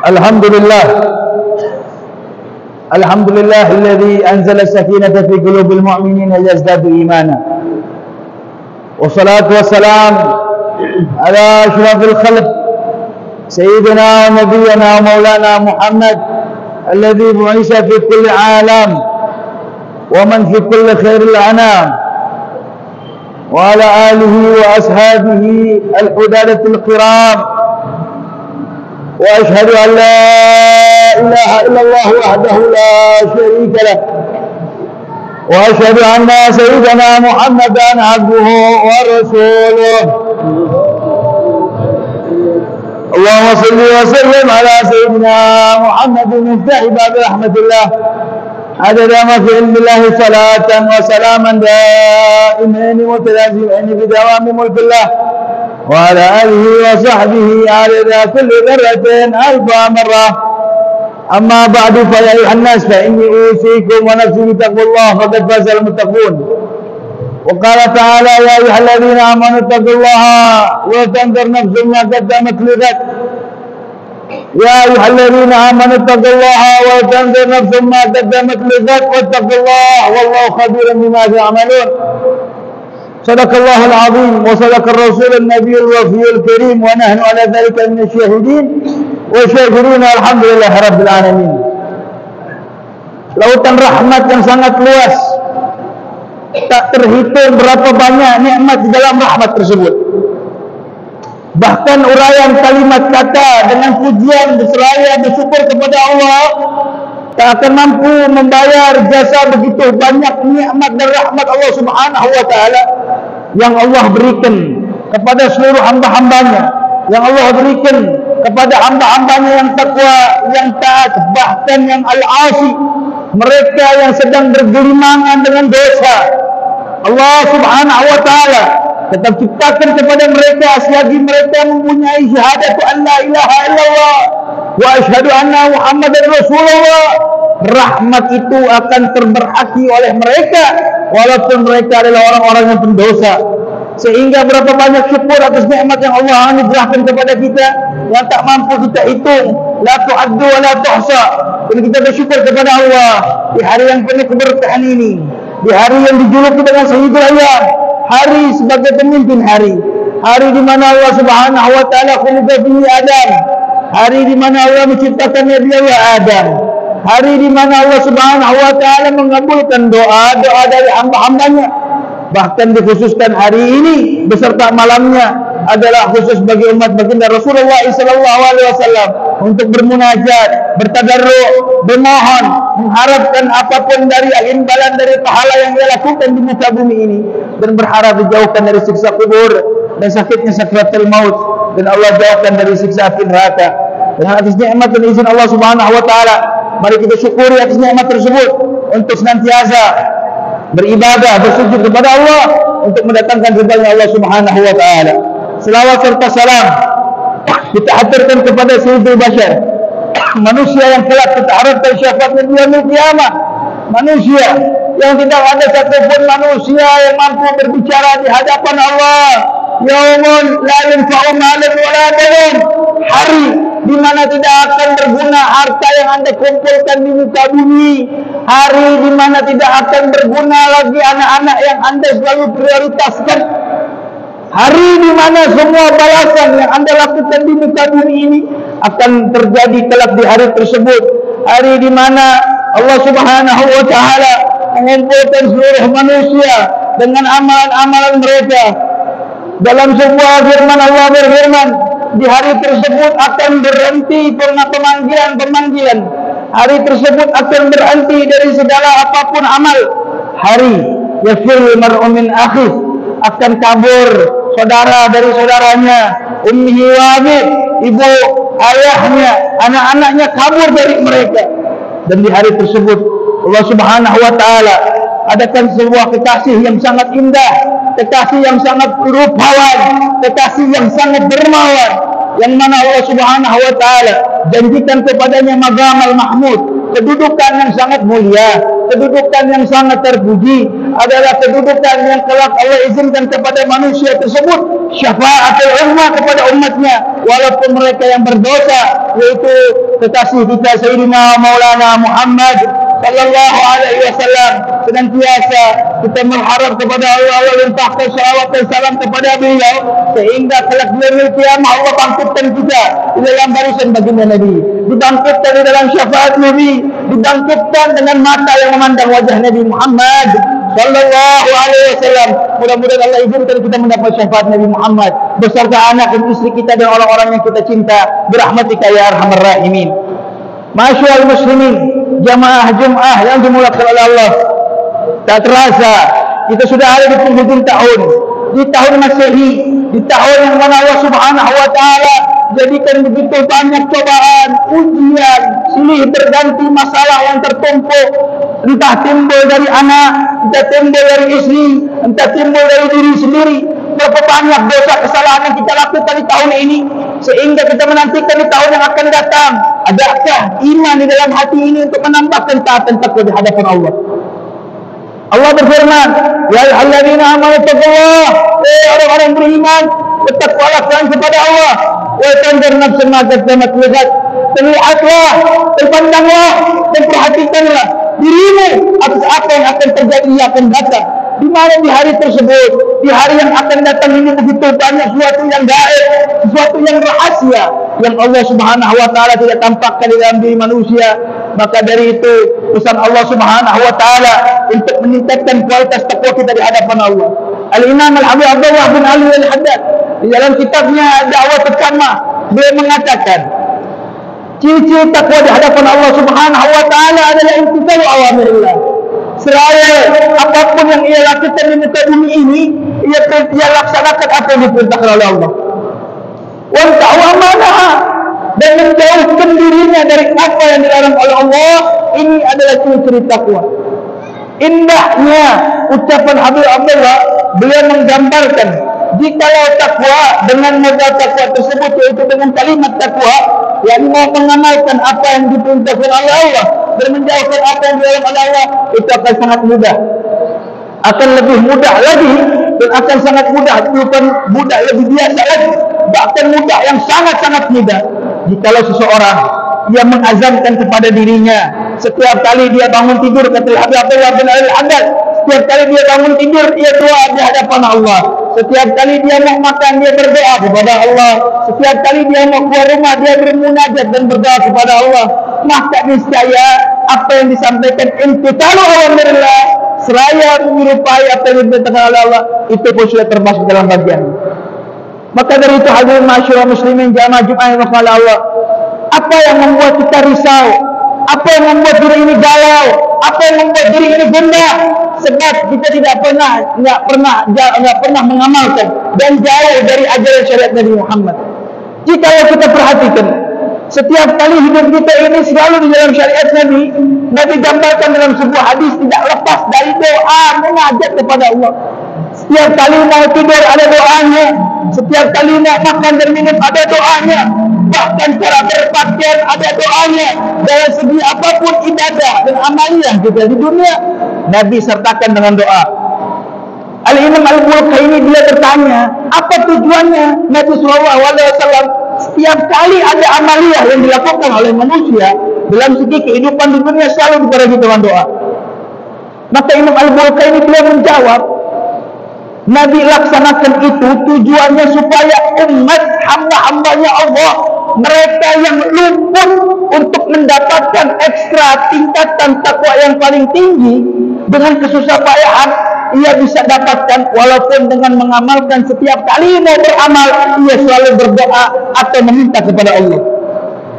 Alhamdulillah. Alhamdulillah alladhi anzala sakinata fi qulubil mu'minina liyazdadu imana. Wassalatu wassalam ala ashrafil khalq sayyidina wa nabiyyina wa maulana Muhammad alladhi bu'isa fi kulli alam wa man fi kulli khairil anam wa ala alihi wa ashabihi al-hudadatil kiram. وأشهد أن لا إله إلا الله وحده لا شريك له وأشهد أن سيدنا محمدا عبده ورسوله. اللهم صل وسلم على سيدنا محمد مفتاح باب رحمة الله عدد ما في علم الله صلاة وسلاما دائمين متلازمين بدوام ملك الله وعلى آله وصحبه عدد كل ذرة ألف مرة. أما بعد فيا أيها الناس فإني أوصيكم ونفسي بتقوى الله فقد فاز المتقون. وقال تعالى يا أيها الذين آمنوا اتقوا الله ولتنظر نفس ما قدمت لغد. يا أيها الذين آمنوا اتقوا الله ولتنظر نفس ما قدمت لغد واتقوا الله والله خبير بما تعملون. صدق الله العظيم وصدق الرسول النبي الوفي الكريم ونحن على ذلك من الشاهدين والشاكرين الحمد لله رب العالمين. Lautan rahmat yang sangat luas, tak terhitung berapa banyak nikmat di dalam rahmat tersebut. Bahkan uraian kalimat kata dengan pujian berseraya bersyukur kepada Allah tak akan mampu membayar jasa begitu banyak nikmat dan rahmat Allah Subhanahu wa taala yang Allah berikan kepada seluruh hamba-hambanya, yang Allah berikan kepada hamba-hambanya yang takwa, yang taat, bahkan yang al-asi, mereka yang sedang bergelimangan dengan dosa. Allah Subhanahu wa taala tetap ciptakan kepada mereka selagi mereka mempunyai syahadatu an la ilaha illallah wa asyhadu anna Muhammadar Rasulullah. Rahmat itu akan terberhati oleh mereka walaupun mereka adalah orang-orang yang pendosa. Sehingga berapa banyak syukur atas nikmat yang Allah anugerahkan kepada kita yang tak mampu kita hitung, la tu'addu wa la tuhsa. Dan kita bersyukur kepada Allah di hari yang penuh keberkahan ini, di hari yang dijuluki dengan Sayyidul Ayyam, hari sebagai pemimpin hari, hari di mana Allah Subhanahu wa taala khalaqa fihi Adam, hari di mana Allah menciptakan Nabi Allah Adam, hari di mana Allah Subhanahu wa taala mengabulkan doa-doa dari hamba-hambanya. Bahkan dikhususkan hari ini beserta malamnya adalah khusus bagi umat baginda Rasulullah SAW untuk bermunajat, bertadarruk, bermohon, mengharapkan apapun dari imbalan dari pahala yang dia lakukan di muka bumi ini, dan berharap dijauhkan dari siksa kubur dan sakitnya sakratul maut, dan Allah jauhkan dari siksa api neraka. Dengan atas nikmat dan izin Allah Subhanahu wa taala, mari kita syukuri atas nikmat tersebut untuk senantiasa beribadah, bersujud kepada Allah untuk mendatangkan ridha Allah Subhanahu wa taala. Selawat serta salam kita haturkan kepada Sayyidul Bashar, manusia yang kelak kita harapkan syafaatnya di yaumil qiyamah, manusia yang tidak ada satupun manusia yang mampu berbicara di hadapan Allah. Yaumun la yanfa'u malun wala banun, hari di mana tidak akan berguna harta yang Anda kumpulkan di muka bumi, hari di mana tidak akan berguna lagi anak-anak yang Anda selalu prioritaskan, hari di mana semua balasan yang Anda lakukan di muka bumi ini akan terjadi kelak di hari tersebut, hari di mana Allah Subhanahu wa taala mengumpulkan seluruh manusia dengan amalan-amalan mereka. Dalam sebuah firman Allah berfirman, di hari tersebut akan berhenti pemanggilan-pemanggilan. Hari tersebut akan berhenti dari segala apapun amal. Hari yafirul mar'u min akhi, akan kabur saudara dari saudaranya, ummihi wa abi, ibu, ayahnya, anak-anaknya kabur dari mereka. Dan di hari tersebut Allah Subhanahu wa taala adakan sebuah kekasih yang sangat indah, kekasih yang sangat rupawan, kekasih yang sangat dermawan, yang mana Allah Subhanahu wa taala janjikan kepadanya maqamal mahmud, kedudukan yang sangat mulia, kedudukan yang sangat terpuji, adalah kedudukan yang kelak Allah izinkan kepada manusia tersebut syafaatul ummah kepada umatnya, walaupun mereka yang berdosa, yaitu kekasih kita Sayyidina Maulana Muhammad sallallahu alaihi wasallam. Senantiasa kita mengharap kepada Allah, Allah limpahkan salawat dan salam kepada beliau, sehingga kelak di yaumil qiyamah Allah bangkitkan kita di dalam barisan baginda Nabi, dibangkitkan di dalam syafaat Nabi, dibangkitkan dengan mata yang memandang wajah Nabi Muhammad sallallahu alaihi wasallam. Mudah-mudahan Allah izinkan kita mendapat syafaat Nabi Muhammad beserta anak dan istri kita dan orang-orang yang kita cinta, birahmatika ya arhamar rahimin. Masyaallah muslimin, jamaah Jumat yang dimuliakan oleh Allah, tak terasa kita sudah ada di penghujung tahun, di tahun Masehi, di tahun yang mana Allah Subhanahu wa taala jadikan begitu banyak cobaan, ujian, silih berganti masalah yang tertumpuk, entah timbul dari anak, entah timbul dari istri, entah timbul dari diri sendiri. Berapa banyak dosa kesalahan yang kita lakukan di tahun ini, sehingga kita menantikan di tahun yang akan datang, adakah iman di dalam hati ini untuk menambahkan taatan takwa di hadapan Allah. Allah berfirman, ya ayyuhalladzina amanu taqullah, orang-orang beriman, bertakwalah kalian kepada Allah. Wa tanzur nafsun ma qaddamat lighad, lihatlah, terpandanglah dan perhatikanlah dirimu atas apa yang akan terjadi yang akan datang. Di mana di hari tersebut, di hari yang akan datang ini begitu banyak sesuatu yang gaib, sesuatu yang rahasia yang Allah Subhanahu wa taala tidak tampakkan di dalam diri manusia. Maka dari itu pesan Allah Subhanahu wa taala untuk meningkatkan kualitas takwa kita di hadapan Allah. Al-Imam Al-Habib Abdullah bin Ali Al-Haddad di dalam kitabnya Da'watul Kamah, beliau mengatakan ciri-ciri takwa di hadapan Allah Subhanahu wa taala adalah imtithalu awamirillah. Seraya apapun yang ia lakukan di muka bumi ini, ia laksanakan apa yang diperintahkan oleh Allah. Wa ta'u amanah, dan menjauhkan dirinya dari apa yang dilarang oleh Allah. Ini adalah ciri-ciri takwa. Indahnya ucapan Habib Abdullah, beliau menggambarkan jikalau takwa dengan modal takwa tersebut, yaitu dengan kalimat takwa, yang mau mengamalkan apa yang diperintahkan oleh Allah dan menjauhkan apa yang dilarang oleh Allah, itu akan sangat mudah. Akan lebih mudah lagi, dan akan sangat mudah, bukan mudah lebih biasa lagi, bahkan mudah yang sangat-sangat mudah jikalau seseorang ia mengazamkan kepada dirinya setiap kali dia bangun tidur, kata Abdullah bin Al-Haddad, setiap kali dia bangun tidur ia doa di hadapan Allah, setiap kali dia mau makan dia berdoa kepada Allah, setiap kali dia mau keluar rumah dia bermunajat dan berdoa kepada Allah, maka niscaya apa yang disampaikan imtithalu awamirillah, seraya menyerupai apa yang diperintahkan oleh Allah, itu pun sudah termasuk dalam bagian. Maka dari itu hadirin masyarakat muslimin jamaah Jumat yang dirahmati Allah, apa yang membuat kita risau, apa yang membuat diri ini galau, apa yang membuat diri ini gundah, sebab kita tidak pernah mengamalkan dan jauh dari ajaran syariat Nabi Muhammad. Jika kita perhatikan, setiap kali hidup kita ini selalu di dalam syariat Nabi gambarkan dalam sebuah hadis, tidak lepas dari doa munajat kepada Allah. Setiap kali mau tidur ada doanya, setiap kali nak makan dan minum ada doanya, bahkan cara berpakaian ada doanya. Dalam segi apapun ibadah dan amaliyah kita di dunia, Nabi sertakan dengan doa. Al-Imam Al-Bulqaini dia bertanya, apa tujuannya Nabi SAW setiap kali ada amaliyah yang dilakukan oleh manusia dalam segi kehidupan di dunia selalu dibarengi dengan doa. Maka Imam Al-Bulqaini beliau menjawab, Nabi laksanakan itu tujuannya supaya umat hamba-hambanya Allah, mereka yang luput untuk mendapatkan ekstra tingkatan takwa yang paling tinggi dengan kesusah payahan, ia bisa dapatkan walaupun dengan mengamalkan setiap kali mau beramal, ia selalu berdoa atau meminta kepada Allah.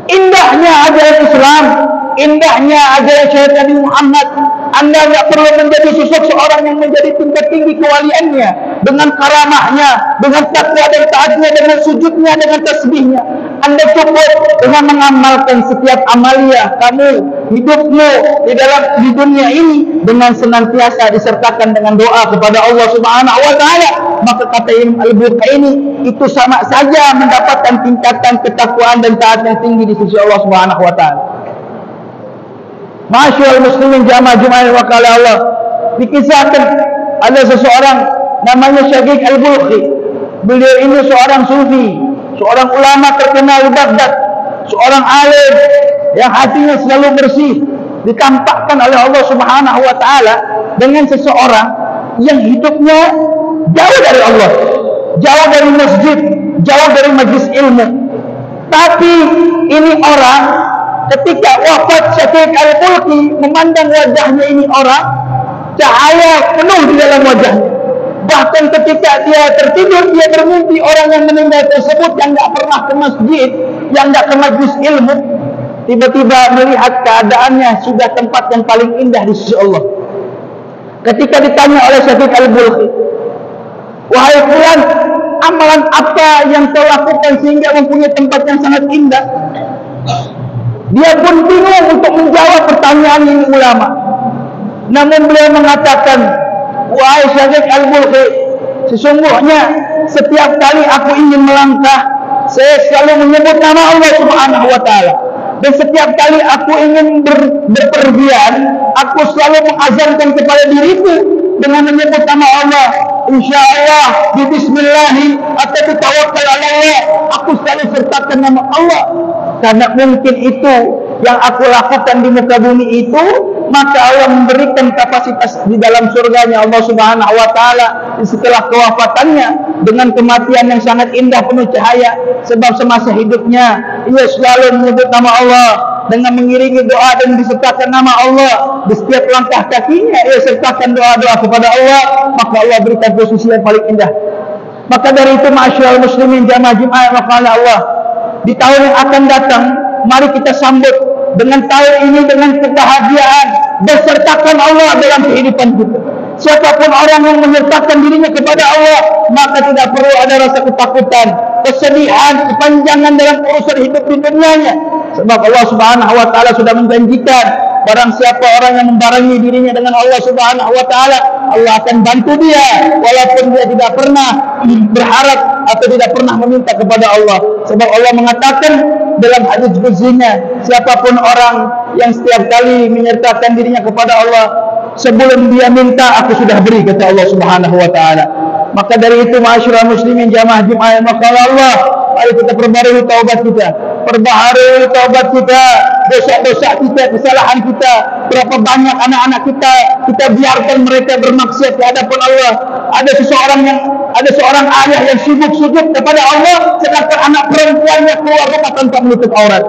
Indahnya ajaran Islam, indahnya ajaran syariat Nabi Muhammad. Anda tidak perlu menjadi sosok seorang yang menjadi tingkat tinggi kewaliannya dengan karamahnya, dengan takwa dan taatnya, dengan sujudnya, dengan tasbihnya. Anda cukup dengan mengamalkan setiap amaliyah kamu, hidupmu di dunia ini dengan senantiasa disertakan dengan doa kepada Allah Subhanahu wa taala. Maka kata Imam Al-Bulqaini, itu sama saja mendapatkan tingkatan ketakwaan dan taat yang tinggi di sisi Allah Subhanahu wa taala. Masyaallah muslimin jamaah Jumat wa qala Allah, dikisahkan ada seseorang namanya Syaqiq Al-Bulkhi. Beliau ini seorang sufi, seorang ulama terkenal di Baghdad, seorang alim yang hatinya selalu bersih, ditampakkan oleh Allah Subhanahu wa taala dengan seseorang yang hidupnya jauh dari Allah, jauh dari masjid, jauh dari majlis ilmu. Tapi ini orang ketika wafat Syaqiq Al-Bulkhi, memandang wajahnya ini orang, cahaya penuh di dalam wajahnya. Bahkan ketika dia tertidur, dia bermimpi orang yang meninggal tersebut yang tidak pernah ke masjid, yang tidak ke majlis ilmu, tiba-tiba melihat keadaannya sudah tempat yang paling indah di sisi Allah. Ketika ditanya oleh Syaqiq Al-Bulkhi, wahai fulan, amalan apa yang kau lakukan sehingga mempunyai tempat yang sangat indah? Dia pun bingung untuk menjawab pertanyaan ini ulama. Namun beliau mengatakan, wahai Syaqiq Al-Bulkhi, sesungguhnya setiap kali aku ingin melangkah, saya selalu menyebut nama Allah Subhanahu wa taala. Dan setiap kali aku ingin berpergian, aku selalu mengazankan kepada diriku dengan menyebut nama Allah. InsyaAllah, bismillahi atau tawakkal ala Allah, aku selalu sertakan nama Allah. Karena mungkin itu yang aku lakukan di muka bumi itu, maka Allah memberikan kapasitas di dalam surganya Allah Subhanahu wa taala setelah kewafatannya dengan kematian yang sangat indah penuh cahaya. Sebab semasa hidupnya ia selalu menyebut nama Allah dengan mengiringi doa dan disertakan nama Allah. Di setiap langkah kakinya ia sertakan doa-doa kepada Allah, maka Allah berikan posisi yang paling indah. Maka dari itu masyaallah muslimin jamaah Jumat wa qala Allah, di tahun yang akan datang, mari kita sambut dengan tahun ini dengan kebahagiaan, besertakan Allah dalam kehidupan kita. Siapapun orang yang menyertakan dirinya kepada Allah, maka tidak perlu ada rasa ketakutan, kesedihan, kepanjangan dalam urusan hidup di dunianya. Sebab Allah Subhanahu wa taala sudah menjanjikan, barang siapa orang yang membarengi dirinya dengan Allah Subhanahu wa taala, Allah akan bantu dia walaupun dia tidak pernah berharap atau tidak pernah meminta kepada Allah. Sebab Allah mengatakan dalam hadis qudsinya, siapapun orang yang setiap kali menyertakan dirinya kepada Allah, sebelum dia minta aku sudah beri, kata Allah Subhanahu wa taala. Maka dari itu ma'asyiral muslimin jamaah Jumat maka Allah, mari kita perbarui taubat kita, perbaharui taubat kita, dosa-dosa kita, kesalahan kita. Berapa banyak anak-anak kita biarkan mereka bermaksiat di hadapan Allah. Ada seorang ayah yang sibuk-sibuk kepada Allah, sedangkan anak perempuannya keluar rumah tanpa menutup aurat.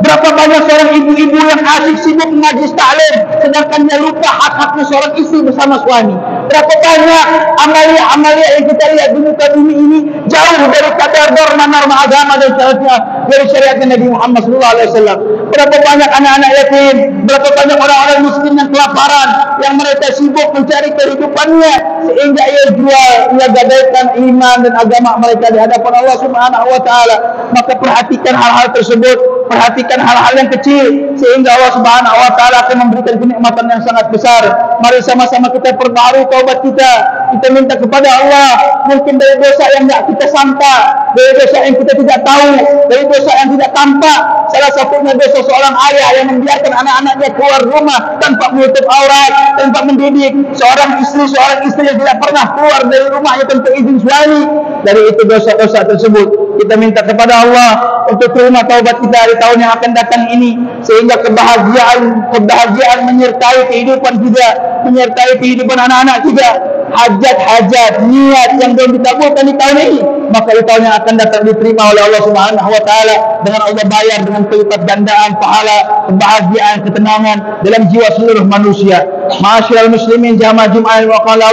Berapa banyak seorang ibu-ibu yang asyik sibuk mengaji taklim, sedangkan dia lupa hak-haknya seorang istri bersama suami. Berapa banyak amalia-amalia yang kita lihat di muka bumi ini jauh dari kadar norma-norma agama dan syariatnya dari syariatnya Nabi Muhammad SAW. Berapa banyak anak-anak yatim, berapa banyak orang-orang miskin yang kelaparan, yang mereka sibuk mencari kehidupannya sehingga ia gadaikan iman dan agama mereka di hadapan Allah Subhanahu wa taala. Maka perhatikan hal-hal tersebut, perhatikan hal-hal yang kecil sehingga Allah Subhanahu wa taala akan memberikan kenikmatan yang sangat besar. Mari sama-sama kita perbaharui taubat kita. Kita minta kepada Allah, mungkin dari dosa yang tidak kita sangka, dari dosa yang kita tidak tahu, dari dosa yang tidak tampak. Salah satunya dosa seorang ayah yang membiarkan anak-anaknya keluar rumah tanpa menutup aurat, tanpa mendidik. Seorang istri yang tidak pernah keluar dari rumahnya tanpa izin suami. Dari itu dosa-dosa tersebut kita minta kepada Allah untuk terima taubat kita di tahun yang akan datang ini, sehingga kebahagiaan menyertai kehidupan kita, menyertai kehidupan anak-anak kita. Hajat-hajat, niat yang belum dikabulkan di tahun ini, maka di tahun yang akan datang diterima oleh Allah Subhanahu wa taala dengan Allah bayar dengan kelipat gandaan pahala, kebahagiaan, ketenangan dalam jiwa seluruh manusia. Ma'asyiral muslimin jamaah Jumat wa qala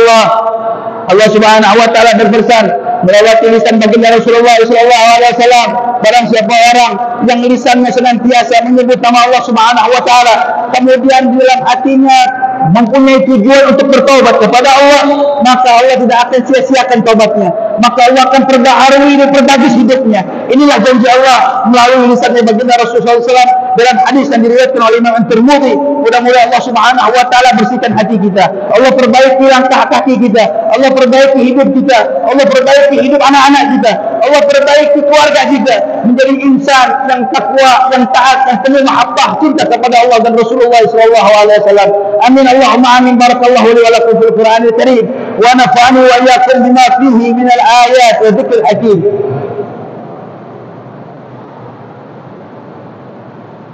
Allah Subhanahu wa taala berpesan melalui lisan baginda Rasulullah SAW, barang siapa orang yang lisannya senantiasa menyebut nama Allah Subhanahu wa taala, kemudian di dalam hatinya mempunyai tujuan untuk bertaubat kepada Allah, maka Allah tidak akan sia-siakan taubatnya, maka Allah akan perbaharui dan perbagus hidupnya. Inilah janji Allah melalui lisannya baginda Rasulullah SAW dalam hadis yang diriwayatkan oleh Imam At-Tirmidzi. Mudah-mudahan Allah Subhanahu wa taala bersihkan hati kita. Allah perbaiki langkah kaki kita. Allah perbaiki hidup kita. Allah perbaiki hidup anak-anak kita. Allah perbaiki keluarga kita menjadi insan yang takwa, yang taat, yang penuh mahabbah cinta kepada Allah dan Rasulullah sallallahu alaihi wasallam. Amin Allahumma amin. Barakallahu li wa lakum fil Qur'anil Karim wa nafa'ani wa iyyakum bima fihi min al-ayat wa dzikril hakim.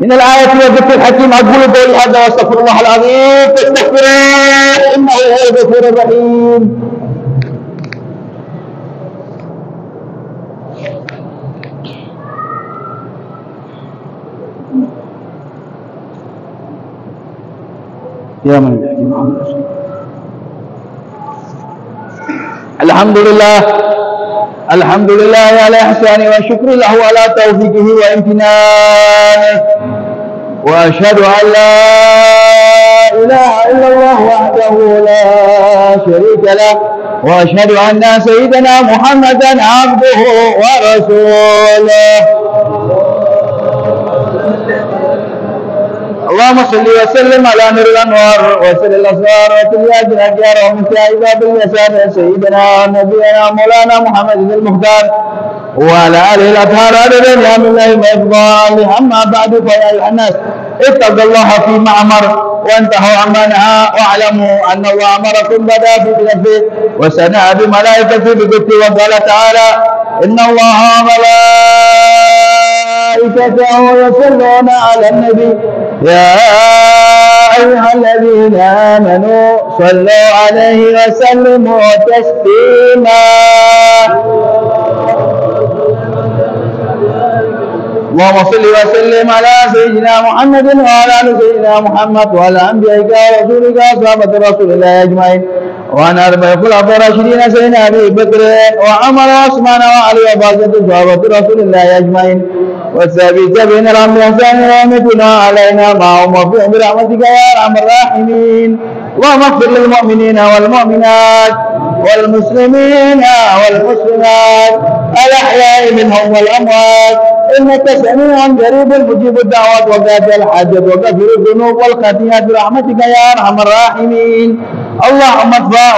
من الآية والذكر الحكيم أقول قولي هذا واستغفر الله العظيم فاستغفروه إنه هو الغفور الرحيم. يا من الحمد لله الحمد لله على إحسانه وشكر له على توفيقه وامتنانه وأشهد أن لا إله إلا الله وحده لا شريك له وأشهد أن سيدنا محمدا عبده ورسوله. اللهم صل وسلم على نور الأنوار وسر الأسرار وتليات الأجيار ومن باب اليسار سيدنا نبينا مولانا محمد المختار وعلى آله الأطهار عدد نعم الله وإفضاله. أما بعد فيا أيها الناس اتقوا الله في معمر وانتهوا عما نهى واعلموا أن الله أمركم بدا بنفسه وسنى بملائكته بقدسه وقال تعالى إن الله وملائكته يصلون على النبي يا أيها الذين آمنوا صلوا عليه وسلموا تسليما. اللهم صل وسلم على سيدنا محمد وعلى آل سيدنا محمد وعلى أنبيائك ورسولك وصحابة رسول الله أجمعين وعن أربع الخلفاء الراشدين سيدنا أبي بكر وعمر وعثمان وعلي وبقية صحابة رسول الله أجمعين والسابقين لهم بإحسان إلى يوم الدين علينا معهم وفيهم برحمتك يا أرحم الراحمين. اللهم اغفر للمؤمنين والمؤمنات والمسلمين والمسلمات الأحياء منهم والأموات إنك سميع قريب مجيب الدعوات وقاضي الحاجات وغفر الذنوب والخطيئات برحمتك يا أرحم الراحمين. اللهم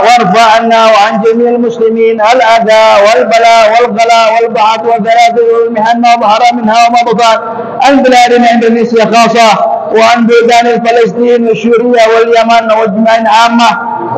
وارفع عنا وعن جميع المسلمين الأذى والبلاء والغلاء والبعث والزلازل والمحن وظهر منها وما بطن عن بلادنا إندونيسيا خاصة وعن بلدان فلسطين والسورية واليمن واجمعين عامة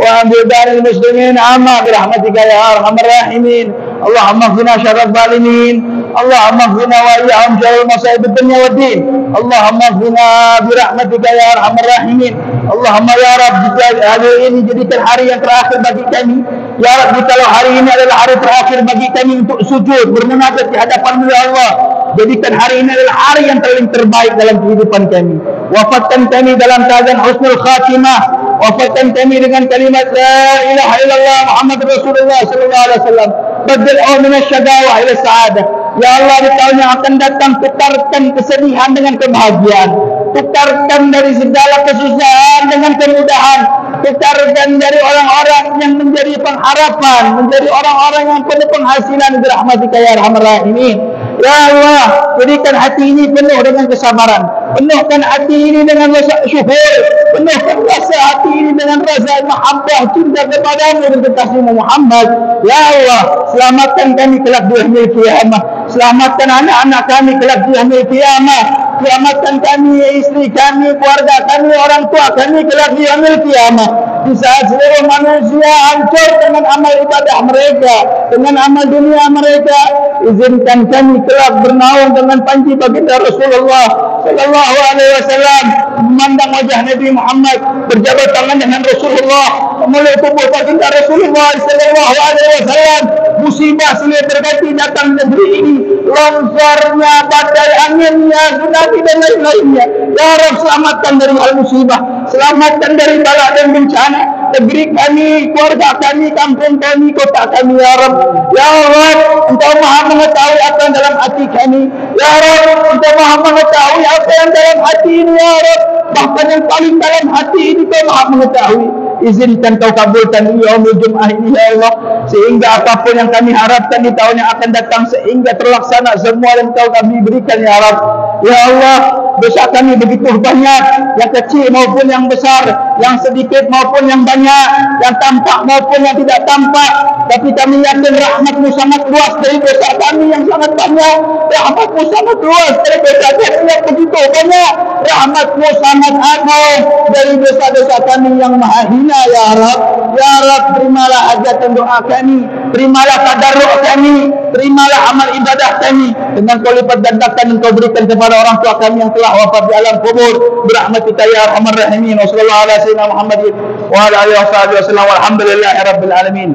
وعن بلدان المسلمين عامة برحمتك يا أرحم الراحمين. اللهم اغفنا شر الظالمين. اللهم اغفنا وإياهم شر المصائب الدنيا والدين. اللهم اغفنا برحمتك يا أرحم الراحمين. Allahumma ya Rabb, hari ini jadikan hari yang terakhir bagi kami. Ya Rabb, kalau hari ini adalah hari terakhir bagi kami untuk sujud bermunajat di hadapan-Mu ya Allah, jadikan hari ini adalah hari yang paling terbaik dalam kehidupan kami. Wafatkan kami dalam keadaan husnul khatimah. Wafatkan kami dengan kalimat la ilaha illallah Muhammad Rasulullah sallallahu alaihi wasallam. Badal'u min asy-syaqawah ila sa'adah. Ya Allah, di tahun yang akan datang tukarkan kesedihan dengan kebahagiaan. Tukarkan dari segala kesusahan dengan kemudahan. Tukarkan dari orang-orang yang menjadi pengharapan, menjadi orang-orang yang penuh penghasilan birahmatika ya arhamar rahimin. Ya Allah, berikan hati ini penuh dengan kesabaran, penuhkan hati ini dengan rasa syukur, penuhkan rasa hati ini dengan rasa mahabbah cinta kepadamu dan kekasihmu Muhammad. Ya Allah, selamatkan kami kelak di hari kiamat. Selamatkan anak-anak kami kelak di hari kiamat. Selamatkan kami, istri kami, keluarga kami, orang tua kami kelak di hari kiamat. Di saat seluruh manusia hancur dengan amal ibadah mereka, dengan amal dunia mereka, izinkan kami kelak bernaung dengan panji baginda Rasulullah sallallahu alaihi wasallam, memandang wajah Nabi Muhammad, berjabat tangan dengan Rasulullah, memeluk tubuh baginda Rasulullah sallallahu alaihi wasallam. Musibah silih berganti datang negeri ini, longsornya, badai anginnya, tsunami dan lain-lainnya. Ya Rabb, selamatkan dari hal musibah, selamatkan dari bala dan bencana negeri kami, keluarga kami, kampung kami, kota kami. Ya Rabb, ya Allah, Engkau Maha mengetahui apa yang dalam hati kami. Ya Rabb, Engkau Maha mengetahui apa yang dalam hati ini. Ya Rabb, bahkan yang paling dalam hati ini Engkau Maha mengetahui. Izinkan Kau kabulkan yaumul Jum'ah ini ya Allah, sehingga apapun yang kami harapkan di tahun yang akan datang, sehingga terlaksana semua yang Kau kami berikan ya Rabb. Ya Allah, dosa kami begitu banyak, yang kecil maupun yang besar, yang sedikit maupun yang banyak, yang tampak maupun yang tidak tampak. Tapi kami yakin rahmat-Mu sangat luas dari dosa kami yang sangat banyak. Rahmat-Mu sangat luas dari dosa kami yang begitu banyak. Rahmat-Mu sangat agung dari dosa-dosa kami yang maha hina, ya Rabb. Ya Rabb, terimalah hajat dan doa kami, terimalah tadarruk kami, terimalah amal ibadah kami. Dengan Kau lipat gandakan dan Kau berikan kepada orang tua kami yang telah wafat di alam kubur. Birahmatika ya arhamar rahimin. Wassallallahu ala sayyidina Muhammadin wa ala alihi wasallam. Walhamdulillahi rabbil alamin.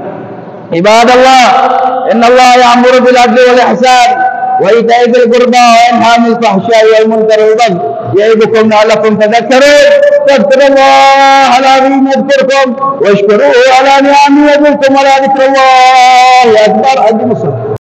Ibadallah, innallaha ya'muru bil adli wal ihsan wa ita'i dzil qurba wa yanha 'anil fahsya'i wal munkari wal baghi ya'idukum la'allakum tadhakkarun. Fastaghfirullaha al-'azim yadhkurkum washkuruhu ala ni'amihi yazidkum wa la dhikrullahi akbar.